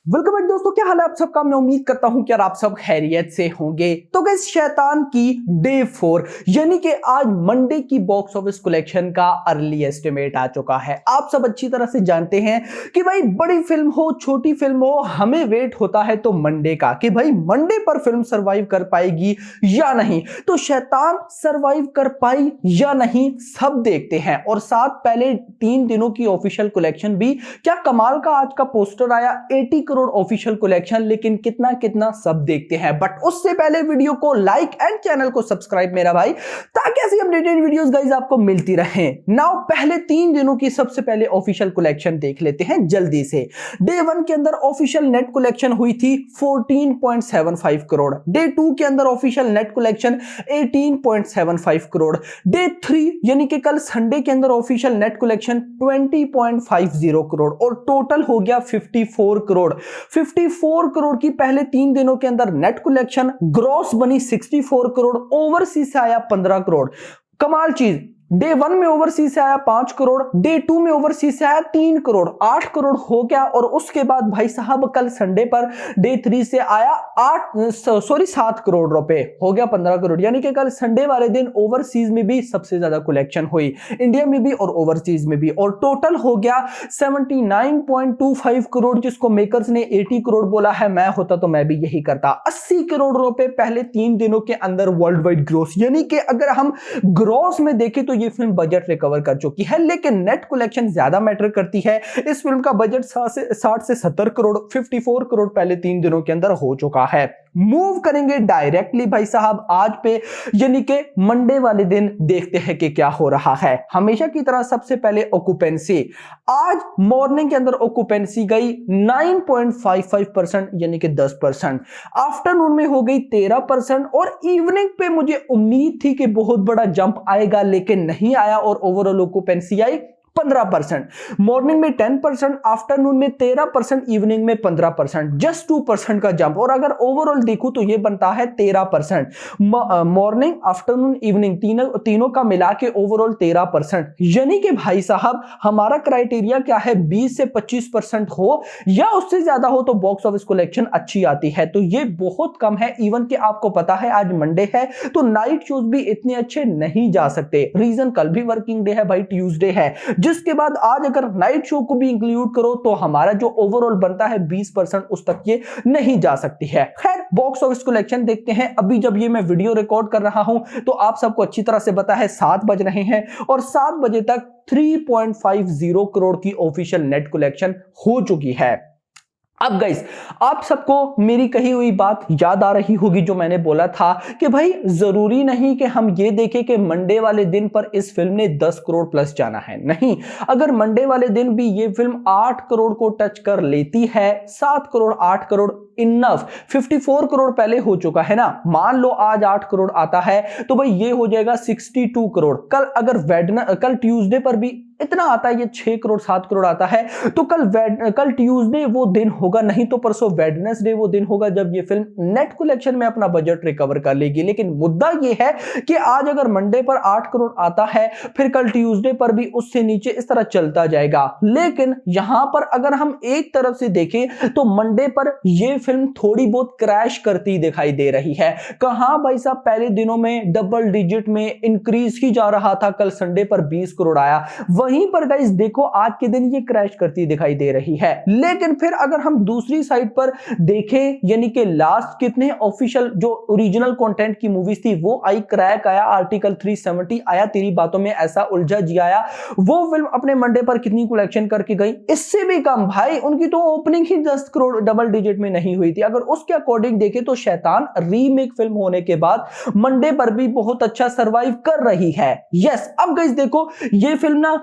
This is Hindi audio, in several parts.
वेलकम बैक दोस्तों, क्या हाल है आप सबका। मैं उम्मीद करता हूं कि यार आप सब खैरियत से होंगे। तो गाइस, शैतान की डे 4 यानी कि आज मंडे की बॉक्स ऑफिस कलेक्शन का अर्ली एस्टिमेट आ चुका है। आप सब अच्छी तरह से जानते हैं कि भाई बड़ी फिल्म हो छोटी फिल्म हो, हमें वेट होता है तो मंडे का कि भाई मंडे पर फिल्म सरवाइव कर पाएगी या नहीं। तो शैतान सरवाइव कर पाई या नहीं सब देखते हैं, और साथ पहले 3 दिनों की ऑफिशियल कलेक्शन भी। क्या कमाल का आज का पोस्टर आया, 80 करोड़ ऑफिशियल कलेक्शन। लेकिन कितना कितना सब देखते हैं, बट उससे पहले वीडियो को लाइक एंड चैनल को सब्सक्राइब मेरा भाई, ताकि ऐसी अपडेटेड वीडियोस गाइस आपको मिलती रहे। नाउ पहले 3 दिनों की सबसे पहले ऑफिशियल कलेक्शन देख लेते हैं जल्दी से। डे 1 के अंदर ऑफिशियल नेट कलेक्शन हुई थी 14.75 करोड़। डे 2 के अंदर official net collection 18.75 crore. Day 3 यानी कि कल संडे के अंदर ऑफिशियल नेट कलेक्शन 20.50 करोड़, और टोटल हो गया 54 करोड़। 54 करोड़ की पहले 3 दिनों के अंदर नेट कलेक्शन, ग्रॉस बनी 64 करोड़, ओवरसीज से आया 15 करोड़। कमाल चीज, डे 1 में ओवरसीज से आया 5 करोड़, डे 2 में ओवरसीज से आया 3 करोड़, 8 करोड़ हो गया। और उसके बाद भाई साहब कल संडे पर डे 3 से आया 7 करोड़ रुपए, हो गया 15 करोड़। यानी कि कल संडे वाले दिन ओवरसीज में भी सबसे ज्यादा कलेक्शन हुई, इंडिया में भी और ओवरसीज में भी, और टोटल हो गया 79.25 करोड़, जिसको मेकर्स ने 80 करोड़ बोला है। मैं होता तो मैं भी यही करता। 80 करोड़ रुपए पहले 3 दिनों के अंदर वर्ल्ड वाइड ग्रोस, यानी कि अगर हम ग्रोस में देखें तो ये फिल्म बजट रिकवर कर चुकी है, लेकिन नेट कलेक्शन ज्यादा मैटर करती है। इस फिल्म का बजट 60 से 70 करोड़, 54 करोड़ पहले 3 दिनों के अंदर हो चुका है। मूव करेंगे डायरेक्टली भाई साहब आज पे, यानी कि मंडे वाले दिन देखते हैं कि क्या हो रहा है। हमेशा की तरह सबसे पहले ऑक्यूपेंसी। आज मॉर्निंग के अंदर ऑक्यूपेंसी गई 9.55%, यानी कि 10%। आफ्टरनून में हो गई 13%, और इवनिंग पे मुझे उम्मीद थी कि बहुत बड़ा जंप आएगा, लेकिन नहीं आया, और ओवरऑल ऑक्यूपेंसी आई 15%। मॉर्निंग में 10%, आफ्टरनून में 13%, इवनिंग में 15%, जस्ट 2% का जंप। और अगर ओवरऑल देखूं तो ये बनता है 13%। मॉर्निंग, आफ्टरनून, इवनिंग तीनों का मिला के ओवरऑल 13%। यानी कि भाई साहब हमारा क्राइटेरिया क्या है, 20 से 25% हो या उससे ज्यादा हो तो बॉक्स ऑफिस कलेक्शन अच्छी आती है। तो ये बहुत कम है। इवन कि आपको पता है आज मंडे है तो नाइट शोज भी इतने अच्छे नहीं जा सकते। रीजन, कल भी वर्किंग डे है भाई, ट्यूसडे है, जिसके बाद आज अगर नाइट शो को भी इंक्लूड करो तो हमारा जो ओवरऑल बनता है 20%, उस तक ये नहीं जा सकती है। खैर, बॉक्स ऑफिस कलेक्शन देखते हैं। अभी जब ये मैं वीडियो रिकॉर्ड कर रहा हूं तो आप सबको अच्छी तरह से पता है 7 बज रहे हैं, और 7 बजे तक 3.50 करोड़ की ऑफिशियल नेट कलेक्शन हो चुकी है। अब गाइस, आप सबको मेरी कही हुई बात याद आ रही होगी, जो मैंने बोला था कि भाई जरूरी नहीं कि हम ये देखें कि मंडे वाले दिन पर इस फिल्म ने 10 करोड़ प्लस जाना है। नहीं, अगर मंडे वाले दिन भी ये फिल्म 8 करोड़ को टच कर लेती है, 7 करोड़ 8 करोड़ इनफ, 54 करोड़ पहले हो चुका है ना। मान लो आज 8 करोड़ आता है तो भाई ये हो जाएगा 62 करोड़। कल अगर कल ट्यूसडे पर भी इतना आता है, ये 6 करोड़ 7 करोड़ आता है, तो कल ट्यूसडे वो दिन होगा, नहीं तो परसों वेडनेसडे वो दिन होगा जब ये फिल्म नेट कलेक्शन में अपना बजट रिकवर कर लेगी। लेकिन मुद्दा ये है कि आज अगर मंडे पर 8 करोड़ आता है, फिर कल ट्यूसडे पर भी उससे नीचे, इस तरह चलता जाएगा। लेकिन यहां पर अगर हम एक तरफ से देखें तो मंडे पर यह फिल्म थोड़ी बहुत क्रैश करती दिखाई दे रही है। कहां भाई साहब, पहले दिनों में डबल डिजिट में इंक्रीज ही जा रहा था, कल संडे पर 20 करोड़ आया। वहीं पर गाइस देखो आज के दिन ये क्रैश करती दिखाई दे रही है। लेकिन फिर अगर हम दूसरी साइड पर देखें, यानी कि लास्ट कितने ऑफिशियल जो ओरिजिनल कंटेंट की मूवीज थी वो आई, क्रैक आया, आर्टिकल 370 आया, तेरी बातों में ऐसा उलझा जी आया, वो फिल्म अपने मंडे पर कितनी कलेक्शन करके गई, इससे भी कम भाई। उनकी तो ओपनिंग ही 10 करोड़ डबल डिजिट में नहीं हुई थी। अगर उसके अकॉर्डिंग देखें तो शैतान रीमेक फिल्म होने के बाद मंडे पर भी बहुत अच्छा सरवाइव कर रही है। यस, अब गाइस देखो ये फिल्म ना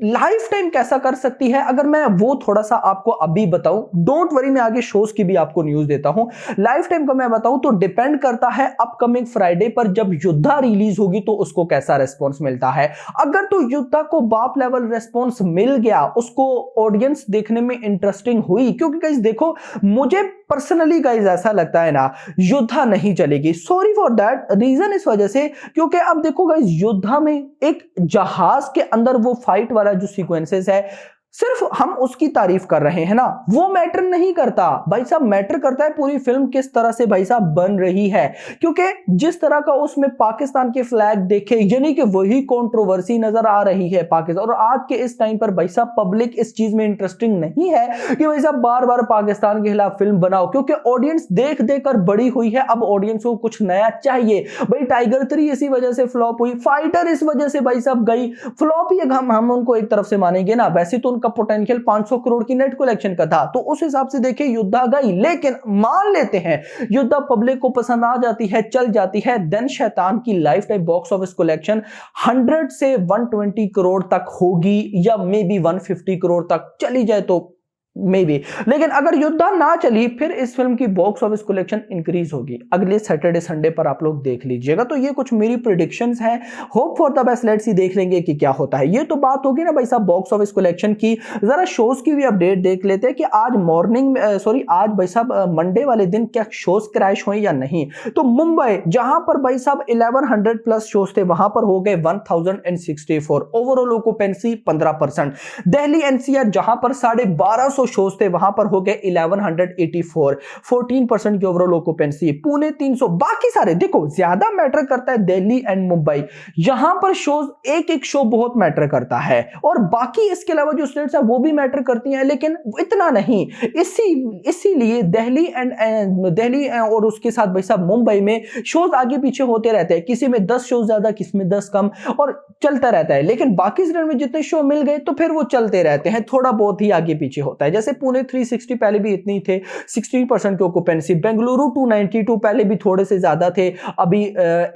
लाइफ टाइम कैसा कर सकती है, अगर मैं वो थोड़ा सा आपको अभी बताऊं, डोंट वरी, मैं आगे शोज की भी आपको न्यूज देता हूं। लाइफ टाइम का मैं बताऊं तो डिपेंड करता है अपकमिंग फ्राइडे पर जब युद्धा रिलीज होगी तो उसको कैसा रेस्पॉन्स मिलता है। अगर तो युद्धा को बाप लेवल रेस्पॉन्स मिल गया, उसको ऑडियंस देखने में इंटरेस्टिंग हुई, क्योंकि गाइस देखो मुझे पर्सनली गाइस ऐसा लगता है ना योद्धा नहीं चलेगी। सॉरी फॉर दैट रीजन, इस वजह से क्योंकि अब देखो गाइस योद्धा में एक जहाज के अंदर वो फाइट वाला जो सीक्वेंसेस है सिर्फ हम उसकी तारीफ कर रहे हैं ना, वो मैटर नहीं करता भाई साहब। मैटर करता है पूरी फिल्म किस तरह से भाई साहब बन रही है, क्योंकि जिस तरह का उसमें पाकिस्तान के फ्लैग देखे, यानी कि वही कंट्रोवर्सी नजर आ रही है पाकिस्तान। और आज के इस टाइम पर भाई साहब पब्लिक इस चीज में इंटरेस्टिंग नहीं है कि भाई साहब बार बार पाकिस्तान के खिलाफ फिल्म बनाओ, क्योंकि ऑडियंस देख देख कर बड़ी हुई है। अब ऑडियंस को कुछ नया चाहिए भाई। टाइगर 3 इसी वजह से फ्लॉप हुई, फाइटर इस वजह से भाई साहब गई फ्लॉप ही। हम उनको एक तरफ से मानेंगे ना, वैसे तो उनका पोटेंशियल 500 करोड़ की नेट कलेक्शन का था, तो उस हिसाब से देखिए युद्धा गई। लेकिन मान लेते हैं युद्धा पब्लिक को पसंद आ जाती है, चल जाती है, देन शैतान की life time box office collection 100 से 120 करोड़ तक होगी, या मे बी 150 करोड़ तक चली जाए तो मे बी। लेकिन अगर युद्धा ना चली फिर इस फिल्म की बॉक्स ऑफिस कलेक्शन इंक्रीज होगी। अगले सैटरडे संडे पर आप लोग देख लीजिएगा। तो ये कुछ मेरी प्रेडिक्शंस हैं, hope for the best, let's see देख लेंगे कि क्या होता है। ये तो बात होगी ना भाई साहब बॉक्स ऑफिस कलेक्शन की। जरा शोज की भी अपडेट देख लेते हैं कि आज मॉर्निंग आज भाई साहब मंडे वाले दिन क्या शोज क्रैश हुए या नहीं। तो मुंबई जहां पर भाई साहब 1100 प्लस शोज थे, वहां पर हो गए 1064, ओवरऑल ऑक्यूपेंसी 15%। दिल्ली एनसीआर जहां पर 1250 शोज थे, वहां पर हो गए 1184, 14% की ओवरऑल ऑक्यूपेंसी। पुणे 300, बाकी सारे देखो ज्यादा मैटर करता है दिल्ली एंड मुंबई, यहां पर शोज एक एक शो बहुत मैटर करता है, और बाकी इसके अलावा जो स्टेट्स है वो भी मैटर करती हैं, लेकिन इतना नहीं। इसीलिए दिल्ली और उसके साथ भाई साहब मुंबई में शोज आगे पीछे होते रहते हैं, किसी में 10 शोज ज्यादा, किसी में 10 कम, और चलता रहता है। लेकिन बाकी स्टेट में जितने शो मिल गए तो फिर वो चलते रहते हैं, थोड़ा बहुत ही आगे पीछे होता है। जैसे पुणे 360 पहले भी इतनी थे, 16% की ऑक्यूपेंसी। बेंगलुरु 292 पहले भी थोड़े से ज्यादा थे, अभी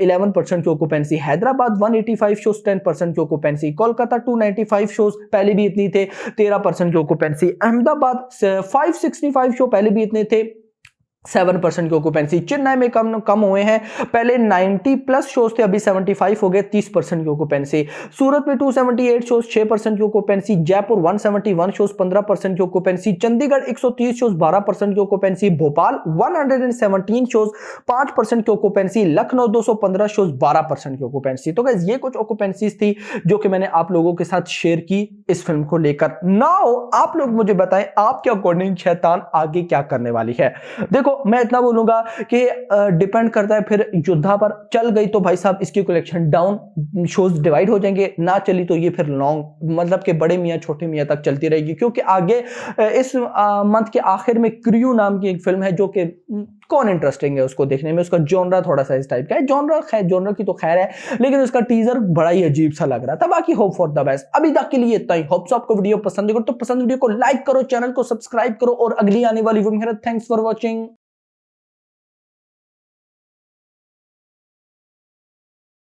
11% की ऑक्यूपेंसी। हैदराबाद 185 शोज 10% की ऑक्यूपेंसी। कोलकाता 295 शोज पहले भी इतनी थे, 13% की ऑक्यूपेंसी। अहमदाबाद 565 शो पहले भी इतने थे, 7% की ऑक्यूपेंसी। चेन्नई में कम हुए हैं, पहले 90 प्लस शोज थे, अभी 75 हो गए, 30% की ऑक्यूपेंसी। सूरत में 278 शोज 6% की ऑक्यूपेंसी। जयपुर 171 शोज 15% की ऑक्यूपेंसी। चंडीगढ़ 130 शोज 12% की ऑक्यूपेंसी। भोपाल 117 शोज 5% की ऑक्यूपेंसी। लखनऊ 215 शोज 12% की ऑक्यूपेंसी। तो गाइस ये कुछ ऑक्यूपेंसीज थी जो कि मैंने आप लोगों के साथ शेयर की इस फिल्म को लेकर। नाउ आप लोग मुझे बताएं आपके अकॉर्डिंग शैतान आगे क्या करने वाली है। देखो मैं इतना बोलूंगा कि डिपेंड करता है, फिर योद्धा पर चल गई तो भाई साहब इसकी कलेक्शन डाउन, शोज डिवाइड हो जाएंगे, ना चली तो ये फिर लॉन्ग मतलब कि बड़े मियां छोटे मियां तक चलती रहेगी। क्योंकि आगे इस मंथ के आखिर में क्रू नाम की एक फिल्म है जो कि कौन इंटरेस्टिंग है उसको देखने में, उसका जॉनरा थोड़ा सा इस टाइप का है। जॉनरा की तो खैर है, लेकिन उसका टीजर बड़ा ही अजीब सा लग रहा था। बाकी होप फॉर द बेस्ट। अभी तक के लिए इतना ही। होप्स आपको वीडियो पसंद है तो पसंद वीडियो को लाइक करो, चैनल को सब्सक्राइब करो, और अगली आने वाली वीडियो में थैंक्स फॉर वॉचिंग।